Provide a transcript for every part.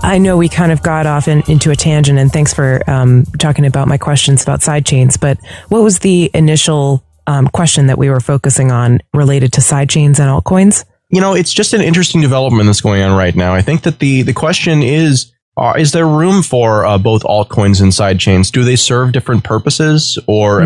I know we kind of got off into a tangent, and thanks for talking about my questions about sidechains, but what was the initial question that we were focusing on related to sidechains and altcoins? It's just an interesting development that's going on right now. I think that the question is there room for both altcoins and sidechains? Do they serve different purposes? Or,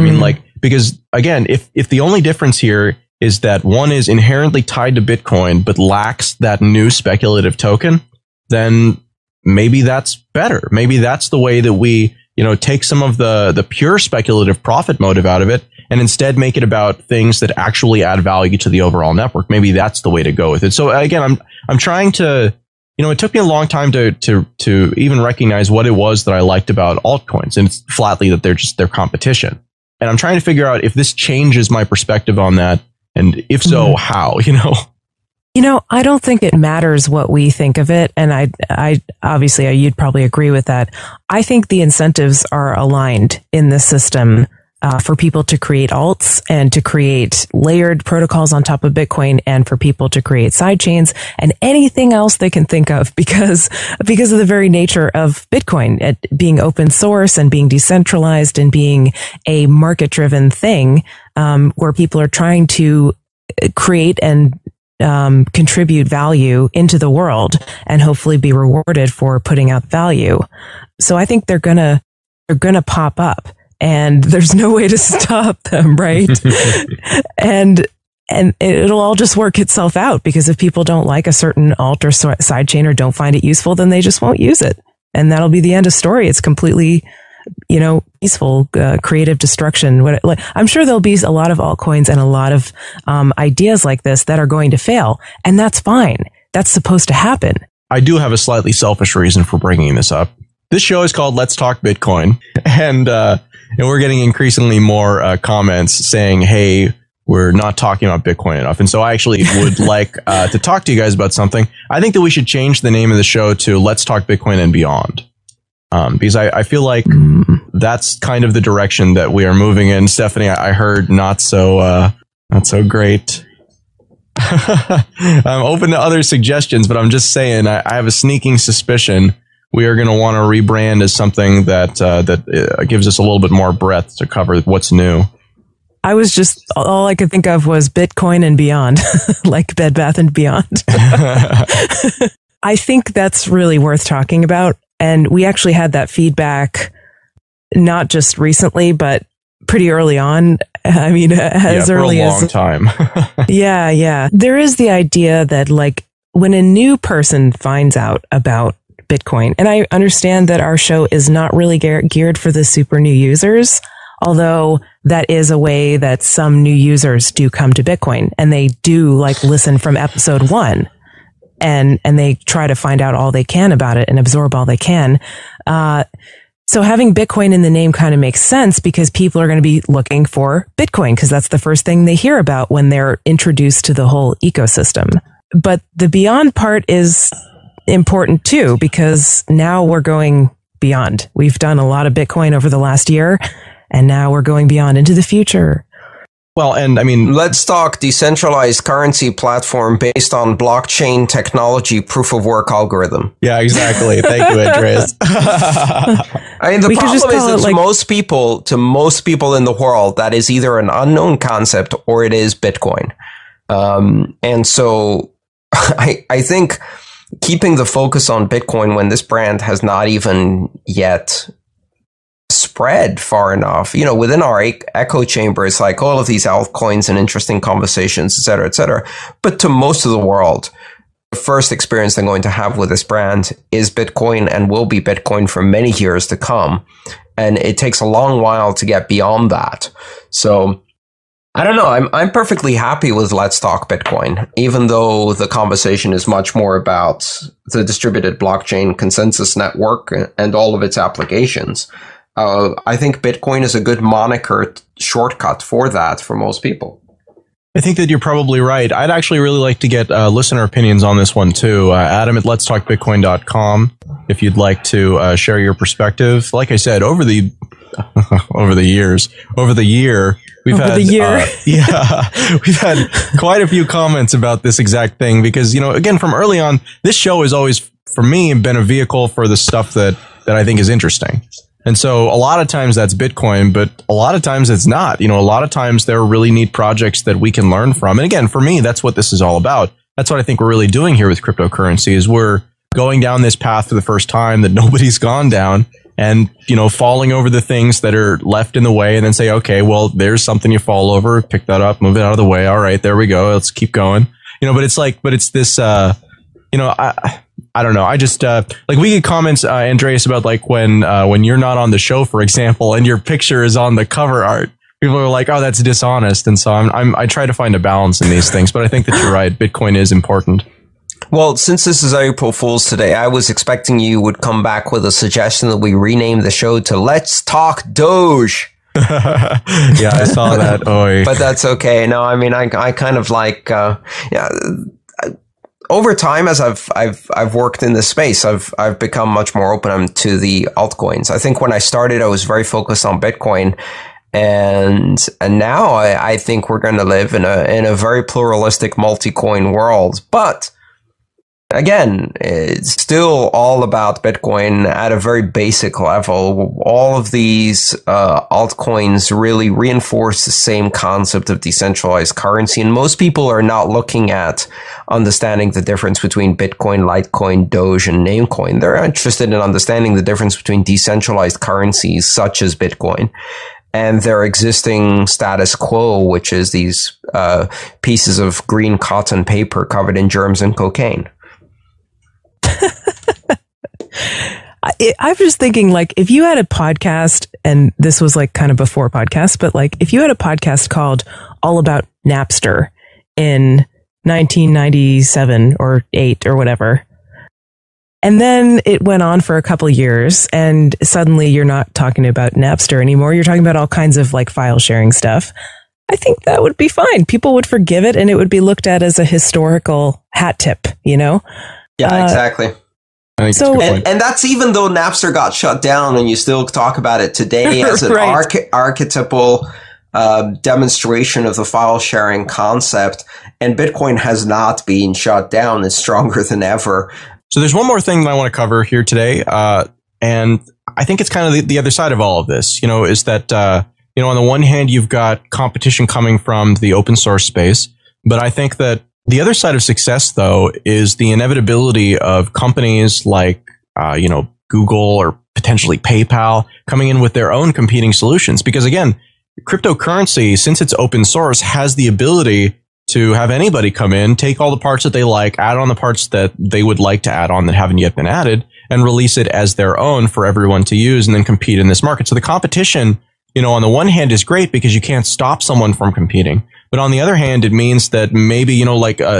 because again, if the only difference here is that one is inherently tied to Bitcoin, but lacks that new speculative token, then maybe that's better. Maybe that's the way that we, take some of the pure speculative profit motive out of it and instead make it about things that actually add value to the overall network. Maybe that's the way to go with it. So again, I'm trying to, it took me a long time to even recognize what it was that I liked about altcoins, and it's flatly that they're competition. And I'm trying to figure out if this changes my perspective on that, and if so, how, I don't think it matters what we think of it. And I obviously, you'd probably agree with that. I think the incentives are aligned in the system for people to create alts and to create layered protocols on top of Bitcoin, and for people to create sidechains and anything else they can think of, because of the very nature of Bitcoin, it being open source and being decentralized and being a market driven thing, where people are trying to create and contribute value into the world and hopefully be rewarded for putting out value. So I think they're gonna pop up, and there's no way to stop them, right? and it'll all just work itself out, because if people don't like a certain alt or sidechain or don't find it useful, then they just won't use it, and that'll be the end of story. It's completely, peaceful, creative destruction. I'm sure there'll be a lot of altcoins and a lot of ideas like this that are going to fail, and that's fine. That's supposed to happen. I do have a slightly selfish reason for bringing this up. This show is called Let's Talk Bitcoin, and we're getting increasingly more comments saying, hey, we're not talking about Bitcoin enough. And so I actually would like to talk to you guys about something. I think that we should change the name of the show to Let's Talk Bitcoin and Beyond. Because I feel like that's kind of the direction that we are moving in. Stephanie, I heard not so great. I'm open to other suggestions, but I'm just saying I have a sneaking suspicion we are going to want to rebrand as something that gives us a little bit more breadth to cover what's new. All I could think of was Bitcoin and Beyond, like Bed Bath and Beyond. I think that's really worth talking about. And we actually had that feedback, not just recently, but pretty early on. I mean, as early as for a long time. Yeah. There is the idea that, like, when a new person finds out about Bitcoin, and I understand that our show is not really geared for the super new users, although that is a way that some new users do come to Bitcoin, and they do listen from episode 1. And they try to find out all they can about it and absorb all they can. So having Bitcoin in the name kind of makes sense, because people are going to be looking for Bitcoin, because that's the first thing they hear about when they're introduced to the whole ecosystem. But the beyond part is important too, because now we're going beyond. We've done a lot of Bitcoin over the last year, and now we're going beyond into the future. Well, and I mean, let's talk decentralized currency platform based on blockchain technology proof of work algorithm. Yeah, exactly. Thank you, Andreas. I mean, the problem is that to most people in the world, that is either an unknown concept or it is Bitcoin. And so I think keeping the focus on Bitcoin when this brand has not even yet spread far enough, within our echo chamber, it's like all of these altcoins and interesting conversations, et cetera, et cetera. But to most of the world, the first experience they're going to have with this brand is Bitcoin, and will be Bitcoin for many years to come. And it takes a long while to get beyond that. So I don't know. I'm perfectly happy with Let's Talk Bitcoin, even though the conversation is much more about the distributed blockchain consensus network and all of its applications. I think Bitcoin is a good moniker shortcut for that for most people. I think that you're probably right. I'd actually really like to get listener opinions on this one too. Adam at letstalkbitcoin.com if you'd like to share your perspective. Like I said, over the year, we've had quite a few comments about this exact thing, because, again, from early on, this show is always for me, been a vehicle for the stuff that I think is interesting. And so a lot of times that's Bitcoin, but a lot of times it's not. A lot of times there are really neat projects that we can learn from. And again, for me, that's what this is all about. That's what I think we're really doing here with cryptocurrency is we're going down this path for the first time that nobody's gone down and, falling over the things that are left in the way and then say, okay, well, there's something you fall over, pick that up, move it out of the way. All right, there we go. Let's keep going. But it's this, I don't know. I just we get comments, Andreas, about when you're not on the show, for example, and your picture is on the cover art. People are like, "Oh, that's dishonest," and so I try to find a balance in these things. But I think that you're right. Bitcoin is important. Well, since this is April Fool's today, I was expecting you would come back with a suggestion that we rename the show to "Let's Talk Doge." Yeah, I saw that. Oy. But that's okay. No, I mean, I kind of like, over time, as I've worked in this space, I've become much more open to the altcoins. I think when I started, I was very focused on Bitcoin, and now I think we're going to live in a very pluralistic multi-coin world. But again, it's still all about Bitcoin at a very basic level. All of these altcoins really reinforce the same concept of decentralized currency. And most people are not looking at understanding the difference between Bitcoin, Litecoin, Doge, and Namecoin. They're interested in understanding the difference between decentralized currencies such as Bitcoin and their existing status quo, which is these pieces of green cotton paper covered in germs and cocaine. I was just thinking, if you had a podcast, and this was kind of before podcast, but if you had a podcast called All About Napster in 1997 or 8 or whatever, and then it went on for a couple years, and suddenly you're not talking about Napster anymore. You're talking about all kinds of file sharing stuff. I think that would be fine. People would forgive it, and it would be looked at as a historical hat tip, Yeah, exactly. So, and that's even though Napster got shut down, and you still talk about it today as an right. archetypal demonstration of the file sharing concept. And Bitcoin has not been shut down; it's stronger than ever. So there's one more thing that I want to cover here today, and I think it's kind of the other side of all of this. Is that on the one hand you've got competition coming from the open source space, but I think that the other side of success, though, is the inevitability of companies like, Google or potentially PayPal coming in with their own competing solutions. Because again, cryptocurrency, since it's open source, has the ability to have anybody come in, take all the parts that they like, add on the parts that they would like to add on that haven't yet been added, and release it as their own for everyone to use and then compete in this market. So the competition, on the one hand is great because you can't stop someone from competing. But on the other hand, it means that maybe,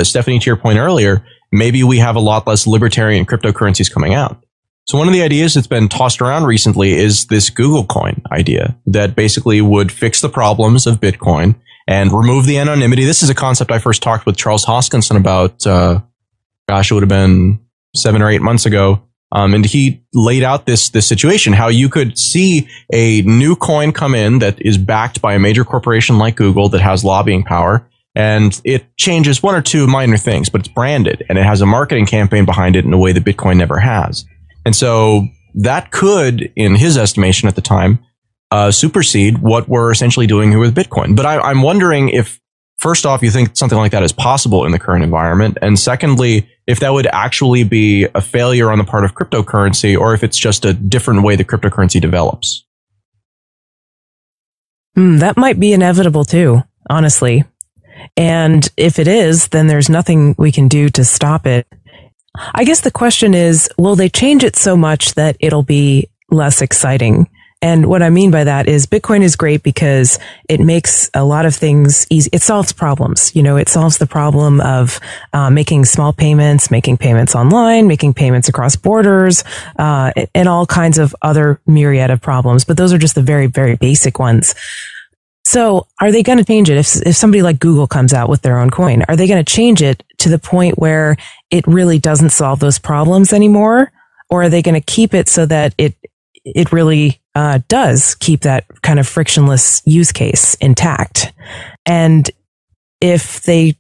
Stephanie, to your point earlier, maybe we have a lot less libertarian cryptocurrencies coming out. So one of the ideas that's been tossed around recently is this Google coin idea that basically would fix the problems of Bitcoin and remove the anonymity. This is a concept I first talked with Charles Hoskinson about, it would have been 7 or 8 months ago. And he laid out this situation, how you could see a new coin come in that is backed by a major corporation like Google that has lobbying power, and it changes one or two minor things, but it's branded and it has a marketing campaign behind it in a way that Bitcoin never has. And so that could, in his estimation at the time, supersede what we're essentially doing here with Bitcoin. But I'm wondering if, first off, you think something like that is possible in the current environment, and secondly, if that would actually be a failure on the part of cryptocurrency, or if it's just a different way that cryptocurrency develops. That might be inevitable too, honestly. And if it is, then there's nothing we can do to stop it. I guess the question is, will they change it so much that it'll be less exciting? And what I mean by that is Bitcoin is great because it makes a lot of things easy. It solves problems. It solves the problem of making small payments, making payments online, making payments across borders, and all kinds of other myriad of problems. But those are just the very, very basic ones. So are they going to change it? If somebody like Google comes out with their own coin, are they going to change it to the point where it really doesn't solve those problems anymore? Or are they going to keep it so that it really does keep that kind of frictionless use case intact? And if they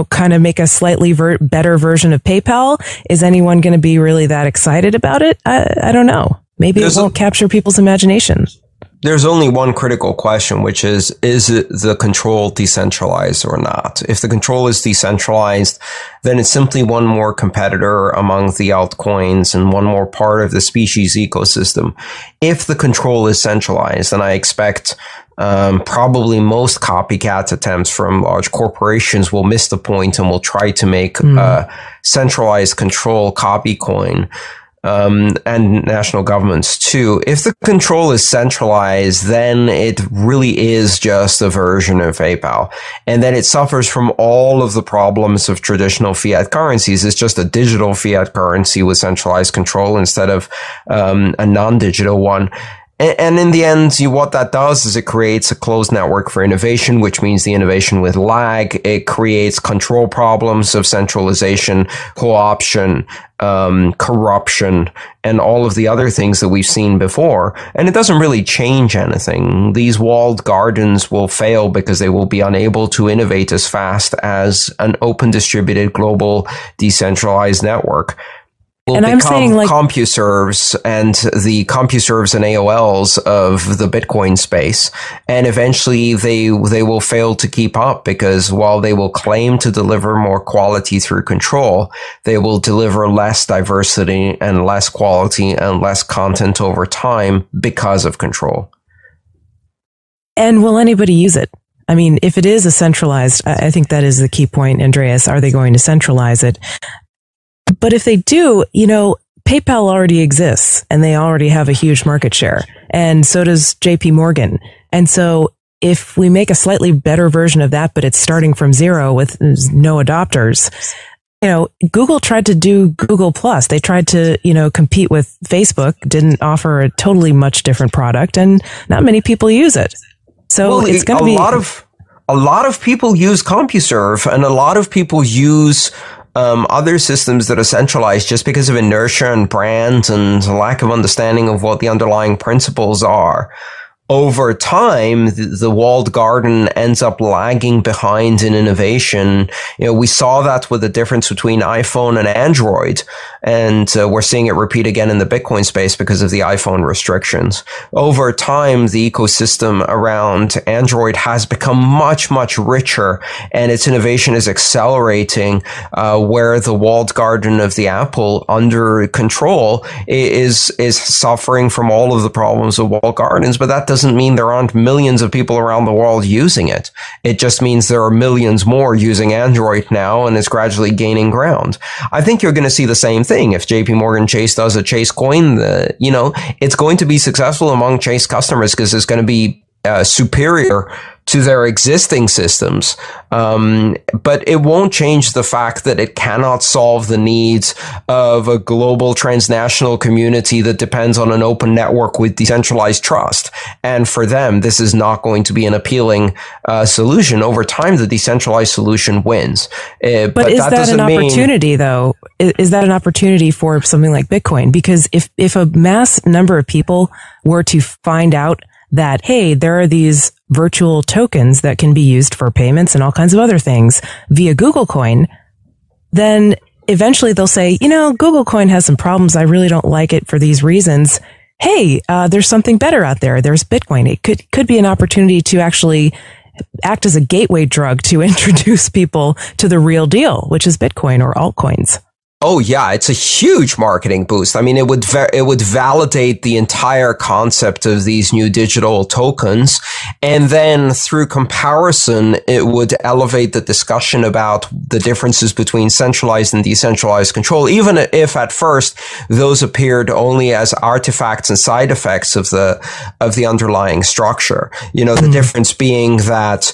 kind of make a slightly better version of PayPal? Is anyone going to be really that excited about it? I don't know. Maybe it won't capture people's imagination. There's only one critical question, which is the control decentralized or not? If the control is decentralized, then it's simply one more competitor among the altcoins and one more part of the species ecosystem. If the control is centralized, then I expect probably most copycat attempts from large corporations will miss the point and will try to make centralized control copy coin. And national governments too. If the control is centralized, then it really is just a version of PayPal. And then it suffers from all of the problems of traditional fiat currencies. It's just a digital fiat currency with centralized control instead of a non-digital one. And in the end, what that does is it creates a closed network for innovation, which means the innovation with lag. It creates control problems of centralization, co-option, corruption, and all of the other things that we've seen before. And it doesn't really change anything. These walled gardens will fail because they will be unable to innovate as fast as an open, distributed, global, decentralized network. Will become CompuServes and the CompuServes and AOLs of the Bitcoin space. And eventually they will fail to keep up because while they will claim to deliver more quality through control, they will deliver less diversity and less quality and less content over time because of control. And will anybody use it? I mean, if it is a centralized, I think that is the key point, Andreas. Are they going to centralize it? But if they do, PayPal already exists and they already have a huge market share. And so does JP Morgan. And so if we make a slightly better version of that, but it's starting from zero with no adopters, Google tried to do Google Plus. They tried to, compete with Facebook, didn't offer a totally much different product, and not many people use it. So it's going to be a lot of people use CompuServe and a lot of people use other systems that are centralized just because of inertia and brand and lack of understanding of what the underlying principles are. Over time, the walled garden ends up lagging behind in innovation. We saw that with the difference between iPhone and Android, and we're seeing it repeat again in the Bitcoin space because of the iPhone restrictions. Over time, the ecosystem around Android has become much, much richer, and its innovation is accelerating, where the walled garden of the Apple under control is suffering from all of the problems of walled gardens, but that doesn't mean there aren't millions of people around the world using it. It just means there are millions more using Android now, and it's gradually gaining ground. I think you're going to see the same thing if JP Morgan Chase does a Chase coin. It's going to be successful among Chase customers because it's going to be superior to their existing systems. But it won't change the fact that it cannot solve the needs of a global transnational community that depends on an open network with decentralized trust. And for them, this is not going to be an appealing solution. Over time, the decentralized solution wins. But is that an opportunity, though? Is that an opportunity for something like Bitcoin? Because if a mass number of people were to find out that, hey, there are these virtual tokens that can be used for payments and all kinds of other things via Google Coin, then eventually they'll say, Google Coin has some problems. I really don't like it for these reasons. Hey, there's something better out there. There's Bitcoin. It could be an opportunity to actually act as a gateway drug to introduce people to the real deal, which is Bitcoin or altcoins. Oh yeah, it's a huge marketing boost. I mean, it would validate the entire concept of these new digital tokens, and then through comparison, it would elevate the discussion about the differences between centralized and decentralized control, even if at first those appeared only as artifacts and side effects of the underlying structure. The difference being that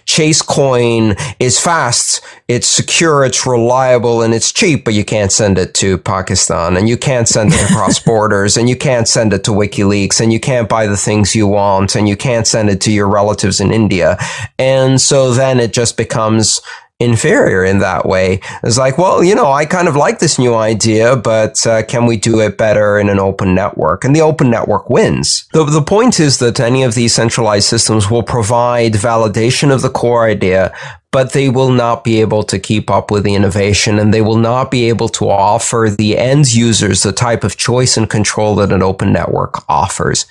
Chase Coin is fast, it's secure, it's reliable, and it's cheap, but you can't send it to Pakistan, and you can't send it across borders, and you can't send it to WikiLeaks, and you can't buy the things you want, and you can't send it to your relatives in India. And so then it just becomes, inferior in that way. It's like, well, I kind of like this new idea, but can we do it better in an open network? And the open network wins. The point is that any of these centralized systems will provide validation of the core idea, but they will not be able to keep up with the innovation, and they will not be able to offer the end users the type of choice and control that an open network offers.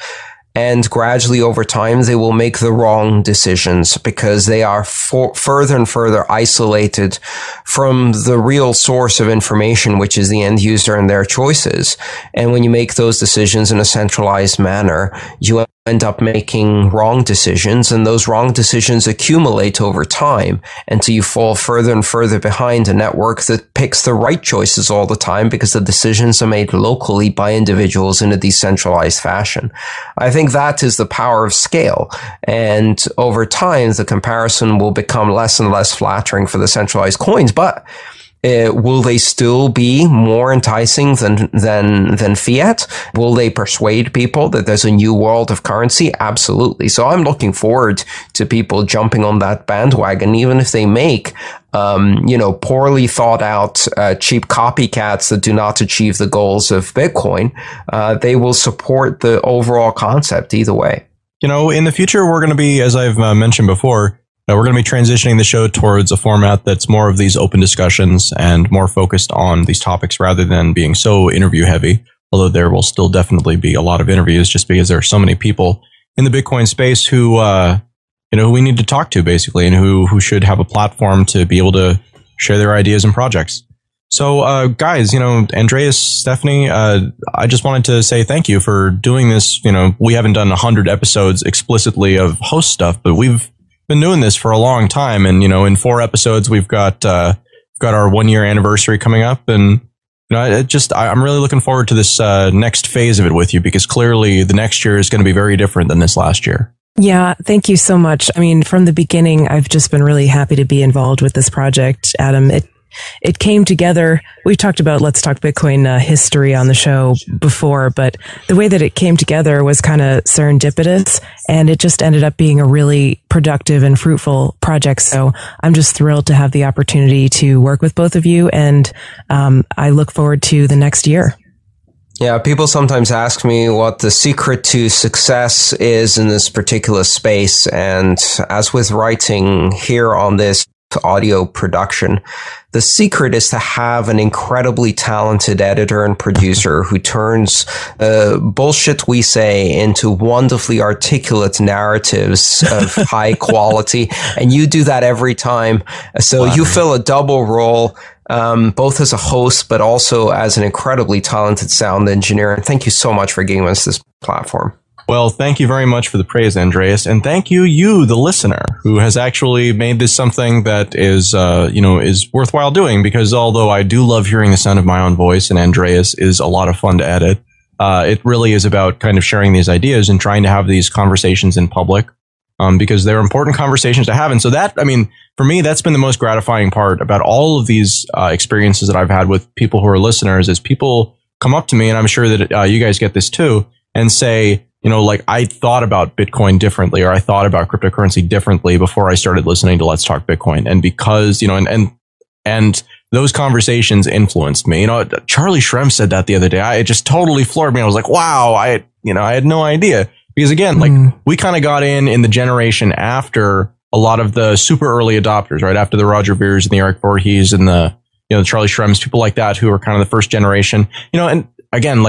And gradually over time, they will make the wrong decisions because they are further and further isolated from the real source of information, which is the end user and their choices. And when you make those decisions in a centralized manner, you end up making wrong decisions, and those wrong decisions accumulate over time until you fall further and further behind a network that picks the right choices all the time because the decisions are made locally by individuals in a decentralized fashion. I think that is the power of scale, and over time the comparison will become less and less flattering for the centralized coins, but will they still be more enticing than fiat? Will they persuade people that there's a new world of currency? Absolutely. So I'm looking forward to people jumping on that bandwagon, even if they make, poorly thought out, cheap copycats that do not achieve the goals of Bitcoin. They will support the overall concept either way. In the future, we're going to be, as I've mentioned before, we're going to be transitioning the show towards a format that's more of these open discussions and more focused on these topics rather than being so interview heavy, although there will still definitely be a lot of interviews just because there are so many people in the Bitcoin space who we need to talk to basically, and who should have a platform to be able to share their ideas and projects. So, guys, Andreas, Stephanie, I just wanted to say thank you for doing this. We haven't done 100 episodes explicitly of host stuff, but we've been doing this for a long time, and in 4 episodes we've got our 1-year anniversary coming up, and I'm really looking forward to this next phase of it with you, because clearly the next year is going to be very different than this last year. Yeah, thank you so much. I mean, from the beginning, I've just been really happy to be involved with this project, Adam. It came together. We've talked about Let's Talk Bitcoin history on the show before, but the way that it came together was kind of serendipitous, and it just ended up being a really productive and fruitful project. So I'm just thrilled to have the opportunity to work with both of you, and I look forward to the next year. Yeah, people sometimes ask me what the secret to success is in this particular space, and as with writing here on this audio production, the secret is to have an incredibly talented editor and producer who turns bullshit we say into wonderfully articulate narratives of high quality. And you do that every time. So you fill a double role, both as a host, but also as an incredibly talented sound engineer. And thank you so much for giving us this platform. Well, thank you very much for the praise, Andreas, and thank you, the listener, who has actually made this something that is, is worthwhile doing. Because although I do love hearing the sound of my own voice, and Andreas is a lot of fun to edit, it really is about kind of sharing these ideas and trying to have these conversations in public, because they're important conversations to have. And so that, for me, that's been the most gratifying part about all of these experiences that I've had with people who are listeners, is people come up to me, and I'm sure that you guys get this too, and say, I thought about Bitcoin differently, or I thought about cryptocurrency differently before I started listening to Let's Talk Bitcoin. And because, and those conversations influenced me. Charlie Shrem said that the other day. It just totally floored me. I was like, wow, I had no idea. Because again, we kind of got in the generation after a lot of the super early adopters, right? After the Roger Veers and the Eric Voorhees and the Charlie Shrems, people like that, who are kind of the first generation, and again,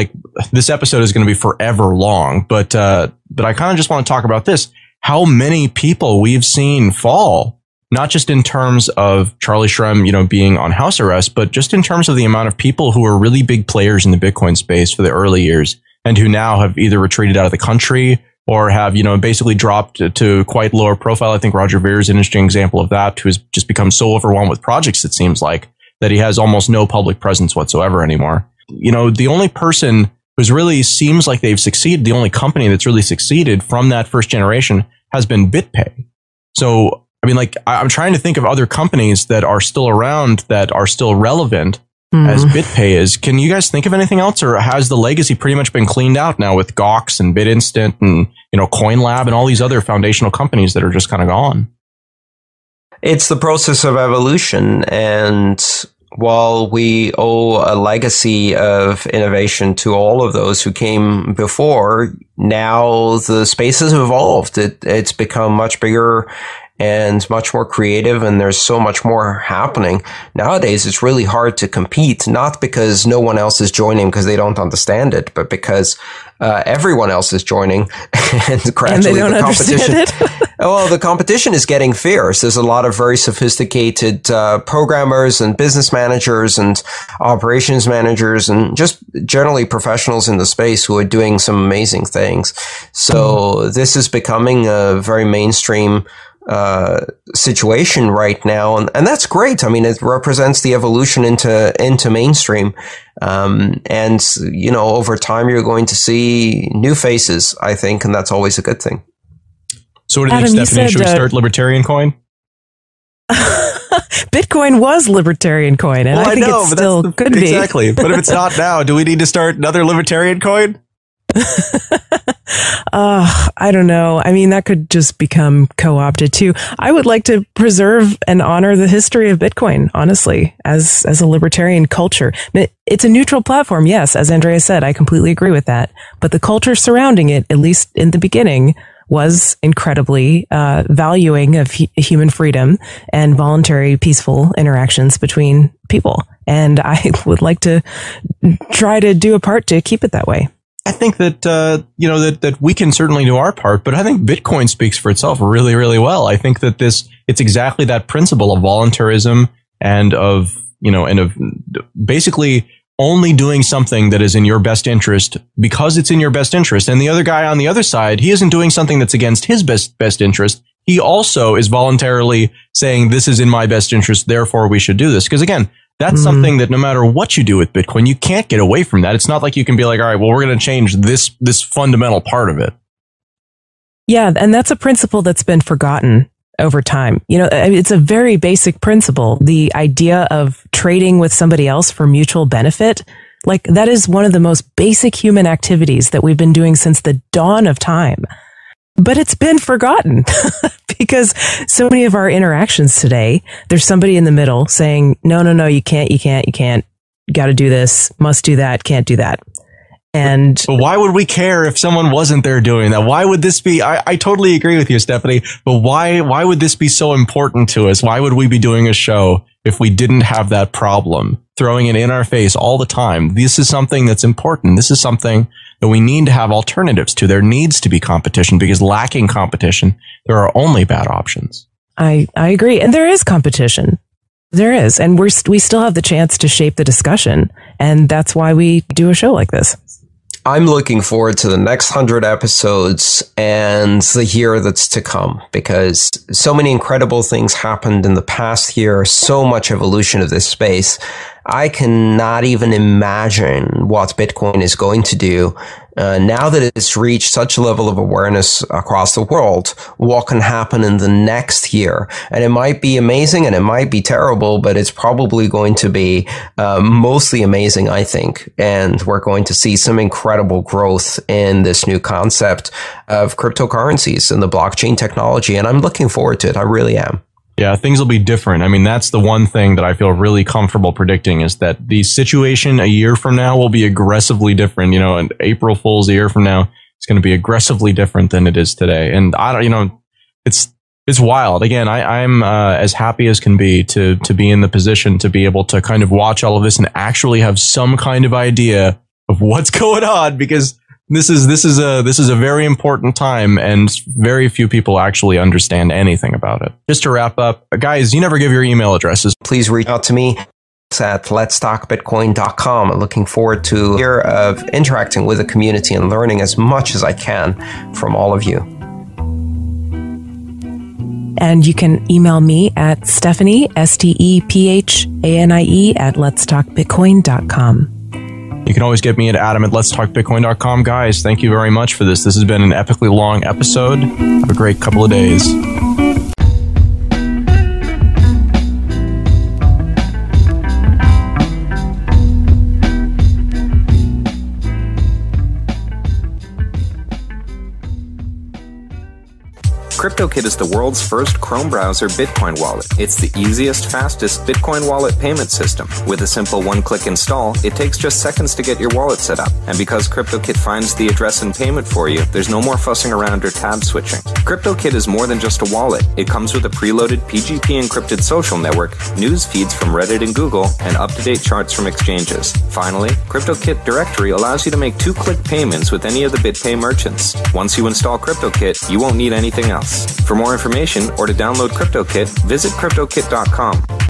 this episode is going to be forever long, but I kind of just want to talk about this, how many people we've seen fall, not just in terms of Charlie Shrem, being on house arrest, but just in terms of the amount of people who were really big players in the Bitcoin space for the early years, and who now have either retreated out of the country or have, basically dropped to quite lower profile. I think Roger Ver is an interesting example of that, who has just become so overwhelmed with projects, it seems like, that he has almost no public presence whatsoever anymore. The only person who's really seems like they've succeeded, the only company that's really succeeded from that first generation has been BitPay. So, I'm trying to think of other companies that are still around, that are still relevant as BitPay is. Can you guys think of anything else, or has the legacy pretty much been cleaned out now with Gox and BitInstant and, CoinLab and all these other foundational companies that are just kind of gone? It's the process of evolution, and while we owe a legacy of innovation to all of those who came before, now the space has evolved. It's become much bigger and much more creative, and there's so much more happening. Nowadays, it's really hard to compete, not because no one else is joining because they don't understand it, but because everyone else is joining, and gradually the competition. Well, the competition is getting fierce. There's a lot of very sophisticated programmers and business managers and operations managers and just generally professionals in the space who are doing some amazing things. So this is becoming a very mainstream situation right now, and that's great. I mean, it represents the evolution into mainstream, and you know, over time you're going to see new faces, I think, and that's always a good thing. So what do you think, Stephanie? Should we start Libertarian Coin? Bitcoin was Libertarian Coin, and I think it still could be. Exactly, but if it's not now, do we need to start another Libertarian Coin? I don't know. I mean, that could just become co-opted too. I would like to preserve and honor the history of Bitcoin, honestly, as a libertarian culture. It's a neutral platform. Yes, as Andrea said, I completely agree with that. But the culture surrounding it, at least in the beginning, was incredibly valuing of human freedom and voluntary, peaceful interactions between people. And I would like to try to do a part to keep it that way. I think that, that we can certainly do our part, but I think Bitcoin speaks for itself really, really well. I think that it's exactly that principle of voluntarism and of basically only doing something that is in your best interest because it's in your best interest. And the other guy on the other side, he isn't doing something that's against his best interest. He also is voluntarily saying, this is in my best interest, therefore we should do this. Because again, that's something that no matter what you do with Bitcoin, you can't get away from that. It's not like you can be like, all right, well, we're going to change this fundamental part of it. Yeah, and that's a principle that's been forgotten over time. You know, it's a very basic principle. The idea of trading with somebody else for mutual benefit, like that is one of the most basic human activities that we've been doing since the dawn of time. But it's been forgotten because so many of our interactions today, there's somebody in the middle saying, no, you can't, got to do this, must do that, can't do that. And but why would we care if someone wasn't there doing that? Why would this be? I totally agree with you, Stephanie. But why would this be so important to us? Why would we be doing a show if we didn't have that problem throwing it in our face all the time? This is something that's important. This is something that we need to have alternatives to. There needs to be competition because lacking competition, there are only bad options. I agree. And there is competition. There is. And we still have the chance to shape the discussion. And that's why we do a show like this. I'm looking forward to the next 100 episodes and the year that's to come, because so many incredible things happened in the past year, so much evolution of this space. I cannot even imagine what Bitcoin is going to do now that it's reached such a level of awareness across the world. What can happen in the next year? And it might be amazing and it might be terrible, but it's probably going to be mostly amazing, I think. And we're going to see some incredible growth in this new concept of cryptocurrencies and the blockchain technology. And I'm looking forward to it. I really am. Yeah, things will be different. I mean, that's the one thing that I feel really comfortable predicting is that the situation a year from now will be aggressively different. You know, an April Fool's a year from now, it's going to be aggressively different than it is today. And I don't, it's wild. Again, I'm as happy as can be to be in the position to be able to kind of watch all of this and actually have some kind of idea of what's going on, because this is a very important time, and very few people actually understand anything about it. Just to wrap up, guys, you never give your email addresses. Please reach out to me at letstalkbitcoin.com. I'm looking forward to a year of interacting with the community and learning as much as I can from all of you. And you can email me at Stephanie, STEPHANIE at letstalkbitcoin.com. You can always get me at Adam at letstalkbitcoin.com. Guys, thank you very much for this. This has been an epically long episode. Have a great couple of days. CryptoKit is the world's first Chrome browser Bitcoin wallet. It's the easiest, fastest Bitcoin wallet payment system. With a simple one-click install, it takes just seconds to get your wallet set up. And because CryptoKit finds the address and payment for you, there's no more fussing around or tab switching. CryptoKit is more than just a wallet. It comes with a preloaded PGP encrypted social network, news feeds from Reddit and Google, and up-to-date charts from exchanges. Finally, CryptoKit Directory allows you to make two-click payments with any of the BitPay merchants. Once you install CryptoKit, you won't need anything else. For more information or to download CryptoKit, visit CryptoKit.com.